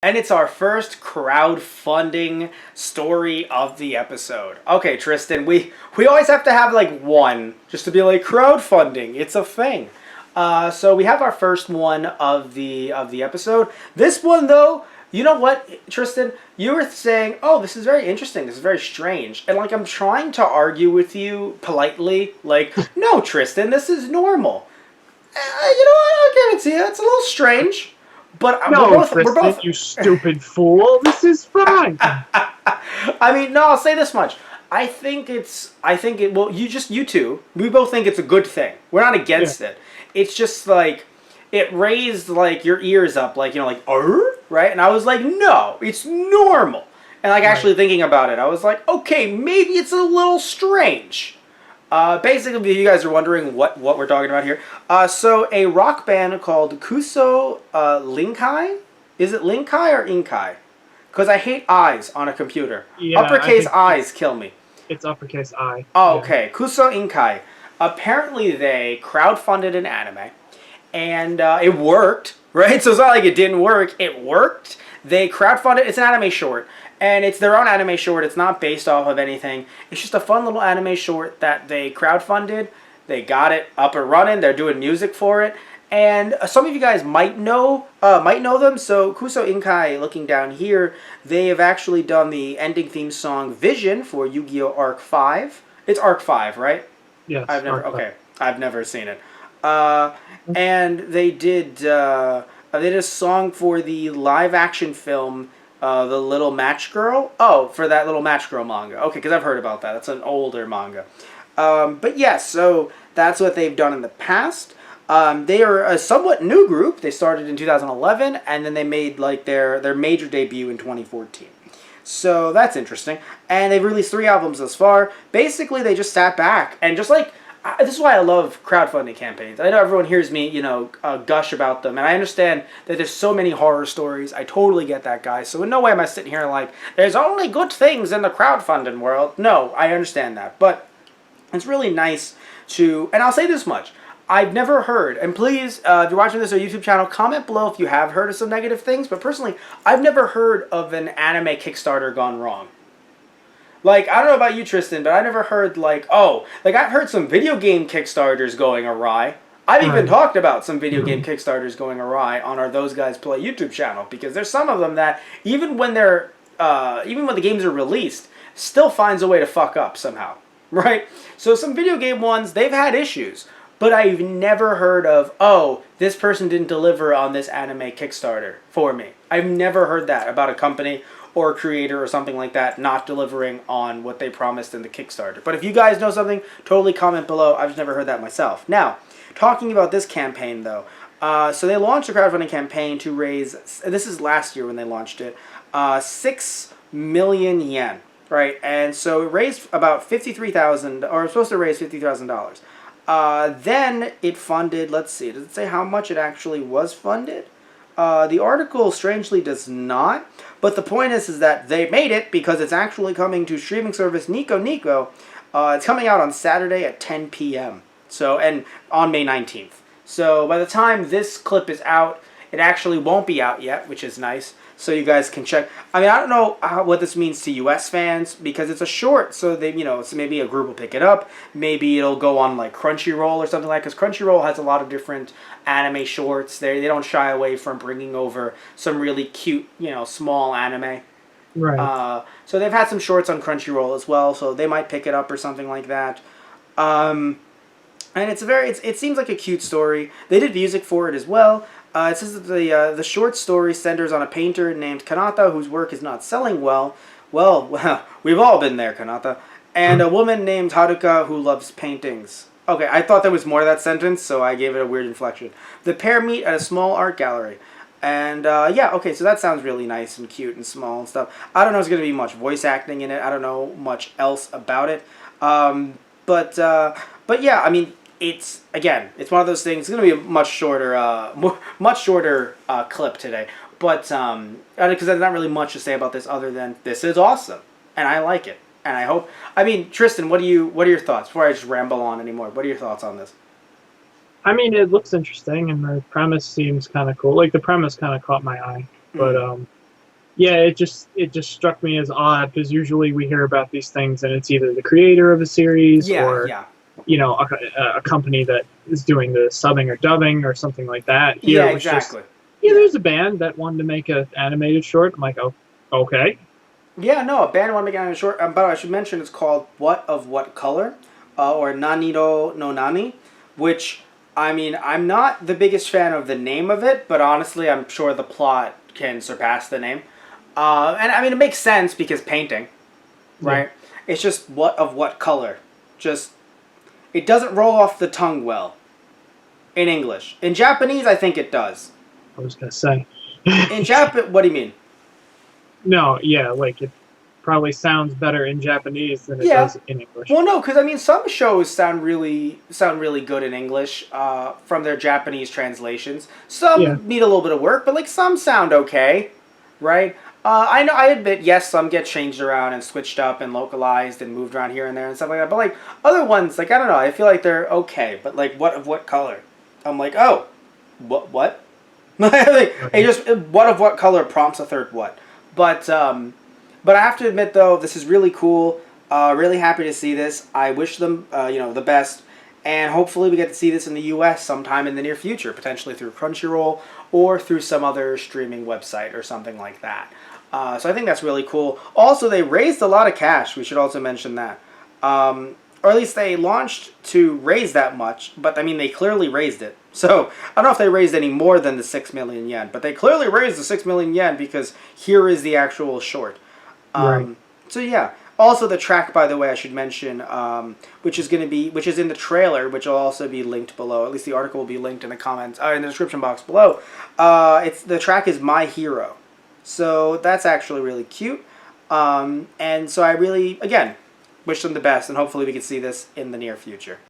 And it's our first crowdfunding story of the episode. Okay, Tristan, we always have to have like one just to be like crowdfunding. It's a thing. So we have our first one of the episode. This one though, you know what, Tristan? You were saying, "Oh, this is very interesting. This is very strange," and like I'm trying to argue with you politely, like, "No, Tristan, this is normal." You know what? I'll give it to you. It's a little strange. But No, Tristan, you stupid fool. This is fine. I mean, no, I'll say this much. Well, you two, we both think it's a good thing. We're not against it. It's just like, it raised like your ears up, like, like, right? And I was like, no, it's normal. And like actually thinking about it, I was like, okay, maybe it's a little strange. Basically, if you guys are wondering what we're talking about here, so a rock band called Kuso Linkai? Is it Linkai or Inkai? Because I hate I's on a computer. Yeah, uppercase I's kill me. It's uppercase I. Oh, okay. Kuso Inkai. Apparently, they crowdfunded an anime, and it worked, right? So it's not like it didn't work. It worked. They crowdfunded. It's an anime short. And it's their own anime short. It's not based off of anything. It's just a fun little anime short that they crowdfunded. They got it up and running. They're doing music for it. And some of you guys might know them. So Kuso Inkai, looking down here, they have actually done the ending theme song Vision for Yu-Gi-Oh! Arc 5. It's Arc 5, right? Yes. I've never seen it. And they did a song for the live action film the Little Match Girl. Oh, for that Little Match Girl manga. Okay, because I've heard about that. That's an older manga. But yes, so that's what they've done in the past. They are a somewhat new group. They started in 2011, and then they made like their major debut in 2014. So that's interesting. And they've released 3 albums thus far. Basically, they just sat back and just like, this is why I love crowdfunding campaigns. I know everyone hears me, gush about them, and I understand that there's so many horror stories. I totally get that, guys. So in no way am I sitting here like, there's only good things in the crowdfunding world. No, I understand that. But it's really nice to, and I'll say this much. I've never heard, and please, if you're watching this on our YouTube channel, comment below if you have heard of some negative things. But personally, I've never heard of an anime Kickstarter gone wrong. Like, I don't know about you, Tristan, but I never heard, I've heard some video game Kickstarters going awry. I've even talked about some video game Kickstarters going awry on our Those Guys Play YouTube channel, because there's some of them that, even when the games are released, still finds a way to fuck up somehow, right? So some video game ones, they've had issues, but I've never heard of, oh, this person didn't deliver on this anime Kickstarter for me. I've never heard that about a company or a creator or something like that not delivering on what they promised in the Kickstarter. But if you guys know something, totally comment below. I've just never heard that myself. Now, talking about this campaign though, so they launched a crowdfunding campaign to raise, this is last year when they launched it, 6 million yen, right? And so it raised about 53,000, or it was supposed to raise $50,000. Then it funded, let's see, does it say how much it actually was funded? The article strangely does not, but the point is that they made it because it's actually coming to streaming service Nico Nico. It's coming out on Saturday at 10 p.m. So, and on May 19th. So by the time this clip is out, it actually won't be out yet, which is nice. So you guys can check. I mean, I don't know what this means to U.S. fans because it's a short. So they, so maybe a group will pick it up. Maybe it'll go on like Crunchyroll or something like. Because Crunchyroll has a lot of different anime shorts. They don't shy away from bringing over some really cute, small anime. Right. So they've had some shorts on Crunchyroll as well. So they might pick it up or something like that. And it seems like a cute story. They did music for it as well. It says that the short story centers on a painter named Kanata whose work is not selling well. Well, we've all been there, Kanata. And a woman named Haruka who loves paintings. Okay, I thought there was more to that sentence, so I gave it a weird inflection. The pair meet at a small art gallery. And, yeah, okay, so that sounds really nice and cute and small and stuff. I don't know if there's going to be much voice acting in it. I don't know much else about it. But yeah, I mean, it's one of those things. It's going to be a much shorter clip today. But, because there's not really much to say about this other than this is awesome. And I like it. And I hope, Tristan, what are your thoughts? Before I just ramble on anymore, what are your thoughts on this? I mean, it looks interesting, and the premise seems kind of cool. Like, the premise kind of caught my eye. But, Yeah, it just struck me as odd because usually we hear about these things and it's either the creator of the series Yeah, or yeah. a company that is doing the subbing or dubbing or something like that. Here Yeah, it was just, exactly. yeah, Yeah. there's a band that wanted to make an animated short. I'm like, oh, okay. Yeah, no, a band one began in short. But I should mention it's called "What of What Color," or "Nanito no Nani," which I mean I'm not the biggest fan of the name of it, but honestly I'm sure the plot can surpass the name. And I mean it makes sense because painting, Yeah, right? It's just what of what color. Just it doesn't roll off the tongue well in English. In Japanese, I think it does. I was gonna say. In Japan, what do you mean? No, yeah, like it probably sounds better in Japanese than it Yeah. does in English. Well, no, because I mean, some shows sound really good in English from their Japanese translations. Yeah, Some need a little bit of work, but like some sound okay, right? I know. I admit, yes, some get changed around and switched up and localized and moved around here and there and stuff like that. But like other ones, like I don't know, I feel like they're okay. But like, what of what color? I'm like, oh, what? Like, it okay. just what of what color prompts a third what. But but I have to admit though, this is really cool. Really happy to see this. I wish them the best, and hopefully we get to see this in the U.S. sometime in the near future, potentially through Crunchyroll or through some other streaming website or something like that. So I think that's really cool. Also, they raised a lot of cash. We should also mention that. Or at least they launched to raise that much, but I mean, they clearly raised it. So I don't know if they raised any more than the 6 million yen, but they clearly raised the 6 million yen because here is the actual short. Right. So yeah. Also, the track, by the way, I should mention, which is in the trailer, which will also be linked below. At least the article will be linked in the comments, in the description box below. It's the track is "My Hero," so that's actually really cute. And so I really, again, wish them the best, and hopefully we can see this in the near future.